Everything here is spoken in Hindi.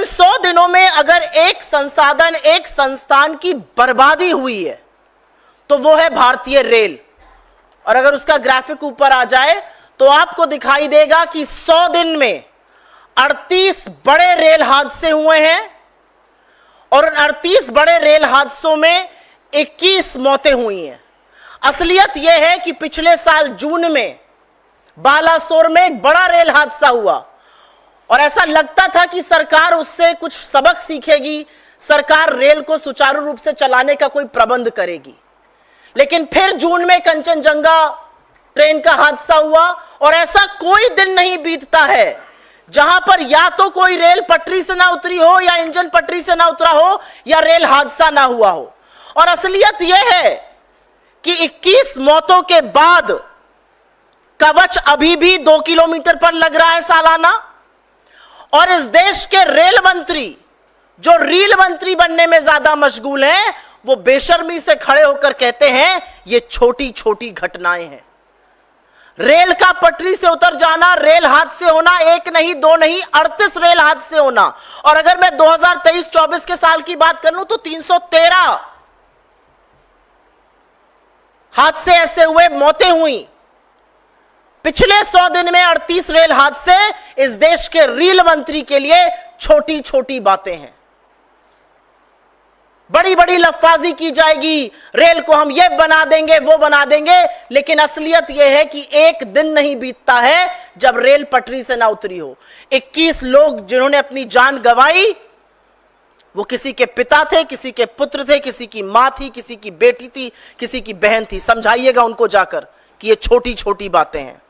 इन 100 दिनों में अगर एक संसाधन, एक संस्थान की बर्बादी हुई है तो वो है भारतीय रेल। और अगर उसका ग्राफिक ऊपर आ जाए तो आपको दिखाई देगा कि 100 दिन में 38 बड़े रेल हादसे हुए हैं और उन 38 बड़े रेल हादसों में 21 मौतें हुई हैं। असलियत यह है कि पिछले साल जून में बालासोर में एक बड़ा रेल हादसा हुआ और ऐसा लगता था कि सरकार उससे कुछ सबक सीखेगी, सरकार रेल को सुचारू रूप से चलाने का कोई प्रबंध करेगी। लेकिन फिर जून में कंचनजंगा ट्रेन का हादसा हुआ और ऐसा कोई दिन नहीं बीतता है जहां पर या तो कोई रेल पटरी से ना उतरी हो, या इंजन पटरी से ना उतरा हो, या रेल हादसा ना हुआ हो। और असलियत यह है कि 21 मौतों के बाद कवच अभी भी 2 किलोमीटर पर लग रहा है सालाना। और इस देश के रेल मंत्री, जो रील मंत्री बनने में ज्यादा मशगूल हैं, वो बेशर्मी से खड़े होकर कहते हैं ये छोटी छोटी घटनाएं हैं। रेल का पटरी से उतर जाना, रेल हादसे होना, एक नहीं दो नहीं 38 रेल हादसे होना। और अगर मैं 2023-24 के साल की बात करूं तो 313 हादसे ऐसे हुए, मौतें हुई। पिछले 100 दिन में 38 रेल हादसे इस देश के रेल मंत्री के लिए छोटी छोटी बातें हैं। बड़ी बड़ी लफ्फाजी की जाएगी, रेल को हम ये बना देंगे, वो बना देंगे, लेकिन असलियत यह है कि एक दिन नहीं बीतता है जब रेल पटरी से ना उतरी हो। 21 लोग जिन्होंने अपनी जान गंवाई, वो किसी के पिता थे, किसी के पुत्र थे, किसी की मां थी, किसी की बेटी थी, किसी की बहन थी। समझाइएगा उनको जाकर कि ये छोटी छोटी बातें हैं।